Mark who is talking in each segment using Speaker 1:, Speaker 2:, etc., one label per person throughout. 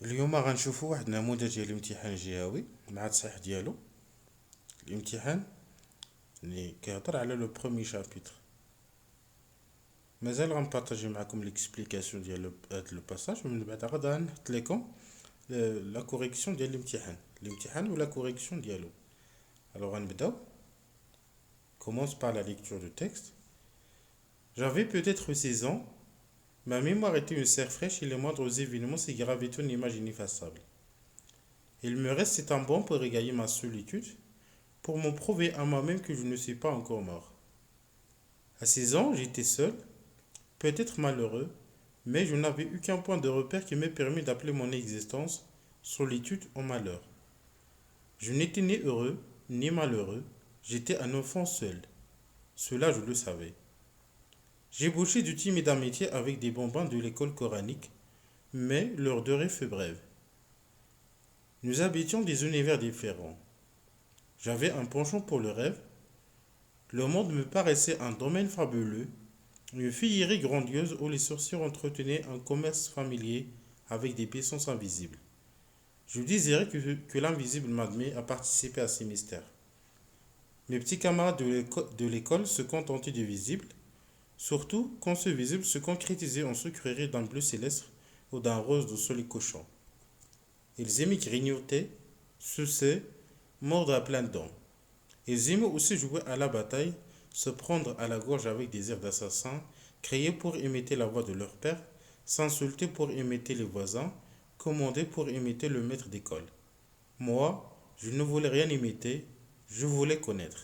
Speaker 1: اليوم غنشوفوا واحد النموذج ديال الامتحان الجهوي مع التصحيح ديالو. الامتحان اللي كيهضر على لو بروميي شابيتر. مازال غنبارطاجي معكم ليكسبليكاسيون ديال هاد لو باساج، ومن بعد غادا نحط لكم لا كوريكسيون ديال الامتحان ولا كوريكسيون ديالو. الوغ غنبداو. Commence par la lecture du texte. J'avais peut-être 16 ans. Ma mémoire était une serre fraîche et les moindres événements s'y gravaient une image ineffaçable. Il me reste 7 ans bon pour égayer ma solitude, pour me prouver à moi-même que je ne suis pas encore mort. À 16 ans, j'étais seul, peut-être malheureux, mais je n'avais aucun point de repère qui m'ait permis d'appeler mon existence solitude en malheur. Je n'étais ni heureux, ni malheureux, j'étais un enfant seul. Cela, je le savais. J'ébauchais du timide amitié avec des bambins de l'école coranique, mais leur durée fut brève. Nous habitions des univers différents. J'avais un penchant pour le rêve. Le monde me paraissait un domaine fabuleux, une féerie grandiose où les sorciers entretenaient un commerce familier avec des puissances invisibles. Je désirais que l'invisible m'admet à participer à ces mystères. Mes petits camarades de l'école se contentaient du visible, surtout quand ce visible se concrétisait en sucreries d'un bleu céleste ou d'un rose de soleil couchant. Ils aimaient grignoter, sucer, mordre à pleines dents. Ils aimaient aussi jouer à la bataille, se prendre à la gorge avec des airs d'assassins, crier pour imiter la voix de leur père, s'insulter pour imiter les voisins, commander pour imiter le maître d'école. Moi, je ne voulais rien imiter, je voulais connaître.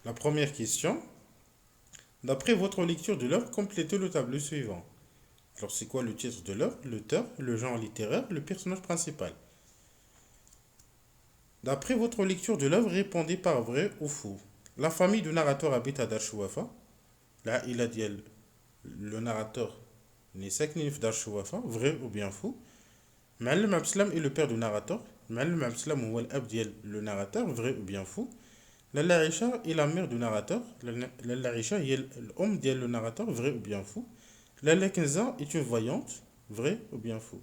Speaker 1: La première question. D'après votre lecture de l'œuvre, complétez le tableau suivant. Alors, c'est quoi le titre de l'œuvre, l'auteur, le genre littéraire, le personnage principal? D'après votre lecture de l'œuvre, répondez par vrai ou faux. La famille du narrateur habite à Darchouafa. Là, il a dit le narrateur n'est saknif Darchouafa, vrai ou bien faux. Ma'alem Abslam est le père du narrateur. Ma'alem Abslam ou l'ab le narrateur, vrai ou bien faux. Lalla Aisha est la mère du narrateur. Lalla Aisha est l'homme le narrateur, vrai ou bien faux. Lalla Kenza est une voyante, vrai ou bien faux.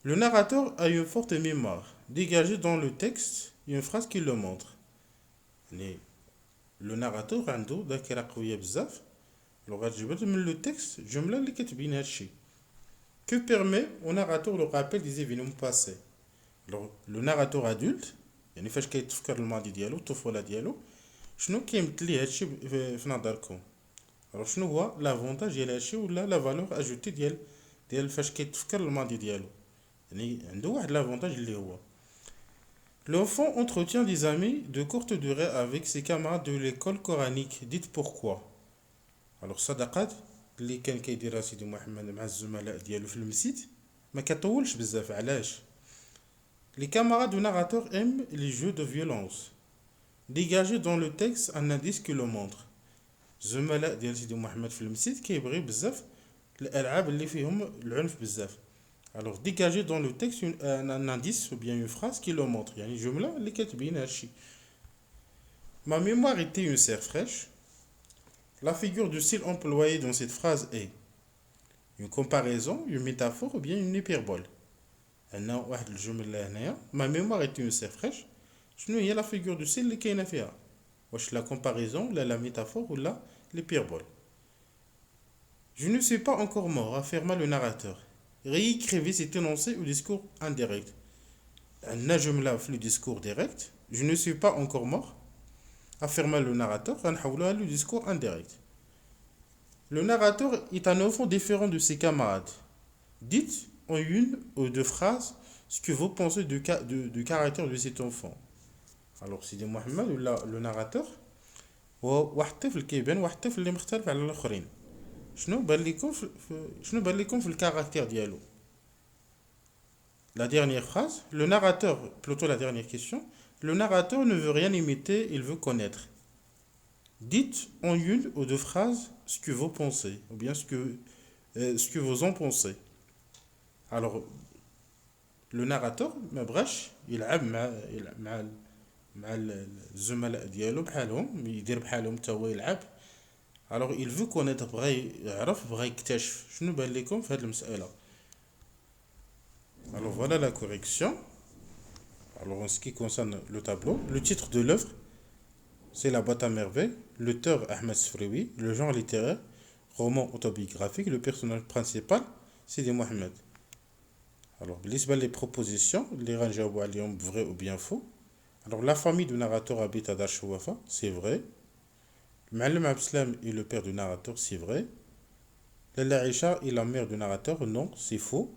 Speaker 1: Le narrateur a une forte mémoire. Dégagé dans le texte une phrase qui le montre. Le narrateur عنده ذاكرة قوية بزاف. لو غتجبد من le texte الجملة اللي كتبين هادشي. Que permet au narrateur le rappel des événements passés. Alors, le narrateur adulte يعني فاش كيتفكر الماضي ديالو الطفولة ديالو شنو كيمثل ليه هادشي في نظركم. Alors شنو هو لافونتاج ديال هادشي ولا لا فالور اجوتي ديال فاش كيتفكر الماضي ديالو. يعني عنده واحد لافونتاج اللي هو l'enfant entretient des amis de courte durée avec ses camarades de l'école coranique. Dites pourquoi. Alors صداقات اللي كان كيديرها سيدي محمد مع الزملاء ديالو في المسجد ما كطولش بزاف. علاش؟ Les camarades du narrateur aiment les jeux de violence. Dégagez dans le texte un indice qui le montre. الزملاء ديال سيدي محمد في المسجد كيبغيو بزاف الالعاب اللي فيهم العنف بزاف. Alors, dégagez dans le texte un indice ou bien une phrase qui le montre. يعني جملة اللي كتبين هادشي. Ma mémoire était une serre fraîche. La figure de style employée dans cette phrase est une comparaison, une métaphore ou bien une hyperbole. عندنا واحد الجملة هنايا. Ma mémoire était une serre fraîche. شنو هي la figure de style اللي كاينة فيها؟ واش la comparaison ولا la métaphore ولا l'hyperbole. Je ne suis pas encore mort, affirma le narrateur. Réécrivez cet énoncé au discours indirect. الجملة في le discours direct. Je ne suis pas encore mort, affirma le narrateur. غنحولوها le discours indirect. Le narrateur est un enfant différent de ses camarades. Dites en une ou deux phrases ce que vous pensez du caractère de cet enfant. Alors سيدي محمد ولا le narrateur هو واحد الطفل كيبان واحد الطفل اللي مختلف على الاخرين. شنو بان لكم في الكاركتير ديالو. La dernière phrase, le narrateur, plutôt la dernière question, le narrateur ne veut rien imiter, il veut connaître. Dites en une ou deux phrases ce que vous pensez, ou bien ce que vous en pensez. Alors, le narrateur, il يلعب مع مع الزملاء ديالو بحالهم يدير بحالهم حتى هو يلعب. الوغ il veut connaître بغى يعرف بغى يكتشف شنو بان لكم في هذه المسألة. Alors voilà la correction. Alors en ce qui concerne le tableau, le titre de l'œuvre c'est La boîte à merveilles, l'auteur Ahmed Sfrioui, le genre littéraire, roman autobiographique, le personnage principal Sidi Mohamed. Alors les propositions, les rangeawa vrai ou bien faux. Alors la famille du narrateur habite à Dar Chouafa, c'est vrai. Ma'alem Abslam est le père du narrateur, c'est vrai. Lalla Aisha est la mère du narrateur, non, c'est faux.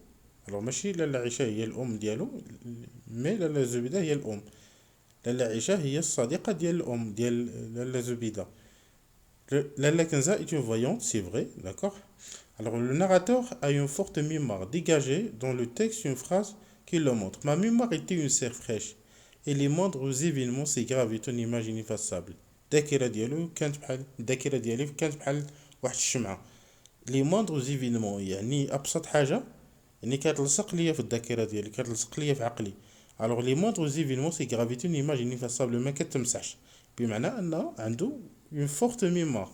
Speaker 1: Alors ماشي لالا عائشة هي الأم ديالو مي لالا زبيدة هي الأم. لالا عائشة هي الصديقة ديال الأم ديال لالا زبيدة. لالا Kenza est une voyante, c'est vrai, d'accord. Alors le narrateur a une forte mémoire dégagée dans le texte une phrase qui le montre. Ma mémoire était une serre fraîche et les moindres événements s'y gravent une image ineffaçable. الذاكرة ديالو كانت بحال الذاكرة ديالي كانت بحال واحد الشمعة. لي موندغ زيفينمون يعني ابسط حاجه يعني كتلصق ليا في الذاكره ديالي كتلصق ليا في عقلي. الوغ لي موندغ زيفينمون سي غرافيتي اون ايماج انيفاسابل ما كتمسحش بمعنى انه عنده اون فورت ميموار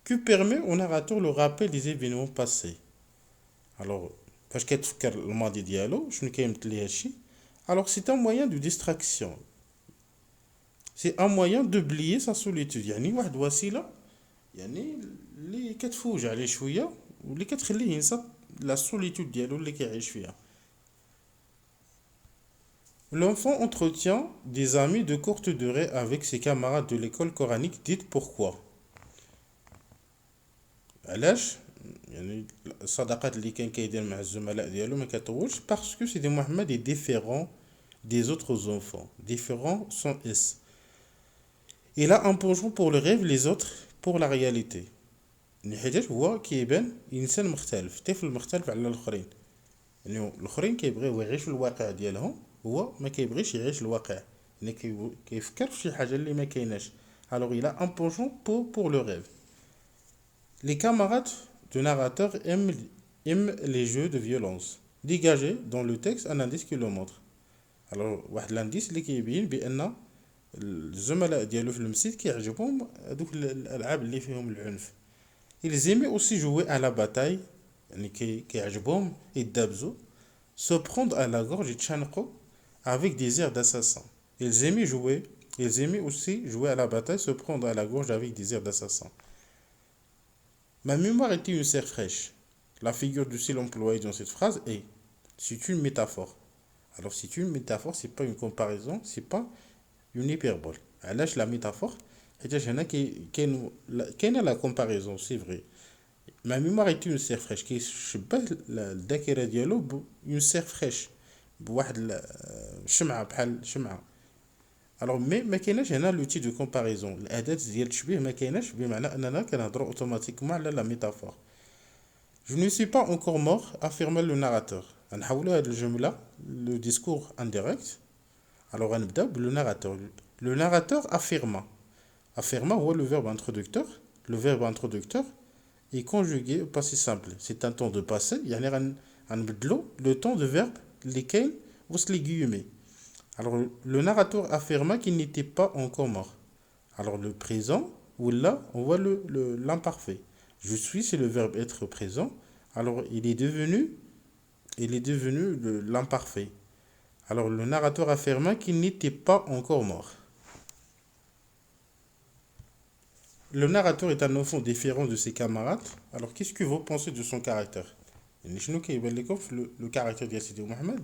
Speaker 1: كو بيرمي او ناراتور لو رابيل دي زيفينمون باسي. الوغ فاش كتفكر الماضي ديالو شنو كيمثل ليه هادشي. الوغ سي ان موين دو ديستراكسيون سي ان موين دوبليي سا سوليتود يعني واحد وسيله يعني اللي كتفوج عليه شويه واللي كتخليه ينسى لا سوليتود ديالو اللي كيعيش فيها. L'enfant entretient des amis de courte durée avec ses camarades de l'école coranique. Dites pourquoi. علاش يعني الصداقات اللي كان كيدير مع الزملاء ديالو ما كطولش parce que Sidi Mohamed est différent des autres enfants. Différent sans S. Il a un penchant pour le rêve, les autres pour la réalité. يعني حيتاش هو كيبان انسان مختلف طفل مختلف على الاخرين. يعني الاخرين كيبغيو يعيشوا الواقع ديالهم هو ما كيبغيش يعيش الواقع يعني كيفكر في شي حاجه اللي ما كايناش. alors il a un penchant pour le rêve. Les camarades du narrateur aiment les jeux de violence. Dégagez dans le texte un indice qui le montre. alors واحد الانديس اللي كيبين بان الزملاء ديالو في المسجد كيعجبهم هذوك الالعاب اللي فيهم العنف. Ils aimaient aussi jouer à la bataille, كيعجبهم يدابزوا, se prendre à la gorge يتشانقوا avec des airs d'assassins. Ils aimaient aussi jouer à la bataille, se prendre à la gorge avec des airs d'assassins. Ma mémoire était une serre fraîche. La figure du style employée dans cette phrase est, c'est une métaphore. Alors c'est une métaphore, c'est pas une comparaison, c'est pas une hyperbole. علاش la métaphore حيتاش هنا كاينه لا كومباريزون سي فري. ما ميموار ايتي اون سير فريش كيشبه الذاكره ديالو اون سير فريش بواحد الشمعه بحال شمعه. الوغ مي ما كايناش هنا لوتي دو كومباريزون الاداه ديال التشبيه ما كايناش بمعنى اننا كنهضروا اوتوماتيكمون على لا ميتافور. Je ne suis pas encore mort, affirme le narrateur. غنحولوا هاد الجمله لو ديسكور انديريكت. الوغ غنبداو بلو ناراتور. Le narrateur affirma. Affirma هو le verbe introducteur. Le verbe introducteur est conjugué au passé simple. C'est un temps de passé. يعني غنبدلو le temps de verbe اللي كاين وسط les guillemets. Alors le narrateur affirma qu'il n'était pas encore mort. Alors le présent ou là on voit l'imparfait. Je suis c'est le verbe être présent. Alors il est devenu l'imparfait. Alors le narrateur affirma qu'il n'était pas encore mort. Le narrateur est un enfant différent de ses camarades. Alors, qu'est-ce que vous pensez de son caractère? Le caractère de Sidi Mohamed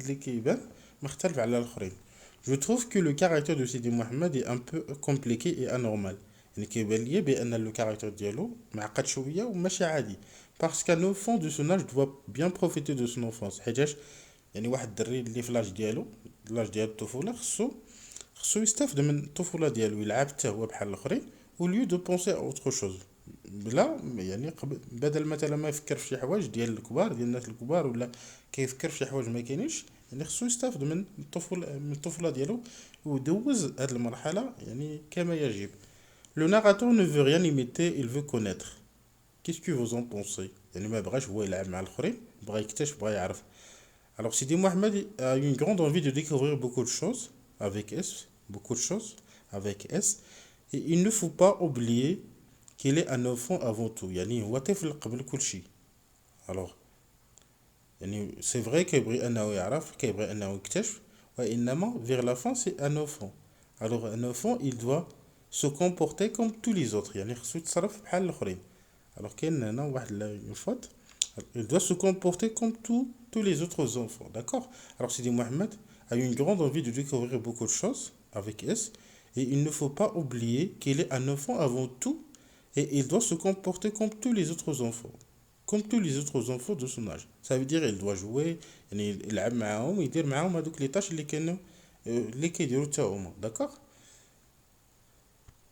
Speaker 1: Je trouve que le caractère de Sidi Mohamed est un peu compliqué et anormal. Le caractère dialogue parce qu'un enfant de son âge doit bien profiter de son enfance. يعني واحد الدري اللي في لاج ديالو لاج ديال الطفوله خصو يستافد من الطفوله ديالو يلعب حتى هو بحال الاخرين au lieu de penser à autre chose. بلا يعني بدل مثلا ما يفكر في شي حوايج ديال الكبار ديال الناس الكبار ولا كيفكر في شي حوايج ما كاينينش يعني خصو يستافد من الطفوله ديالو ودوز هذه المرحله يعني كما يجب. Le narrateur ne veut rien imiter, il veut connaître. Qu'est-ce que vous en pensez? يعني ما بغاش هو يلعب مع الاخرين بغا يكتشف بغا يعرف. Alors Sidi Mohamed a une grande envie de découvrir beaucoup de choses avec S, beaucoup de choses. avec S. Et il ne faut pas oublier qu'il est un enfant avant tout. يعني هو طفل قبل كل شيء. Alors, يعني c'est vrai كيبغي أنه يعرف كيبغي أنه يكتشف وإنما vers la fin c'est un enfant. Alors un enfant il doit se comporter comme tous les autres يعني خصو يتصرف بحال الآخرين. Alors كاين هنا واحد une faute. Il doit se comporter comme tous les autres enfants, d'accord? Alors Sidi Mohamed a eu une grande envie de découvrir beaucoup de choses avec S et il ne faut pas oublier qu'il est un enfant avant tout et il doit se comporter comme tous les autres enfants. Comme tous les autres enfants de son âge. Ça veut dire il doit jouer, يعني يلعب معاهم ويدير معاهم هذوك les tâches اللي كانوا اللي كيديروا حتى هما, d'accord?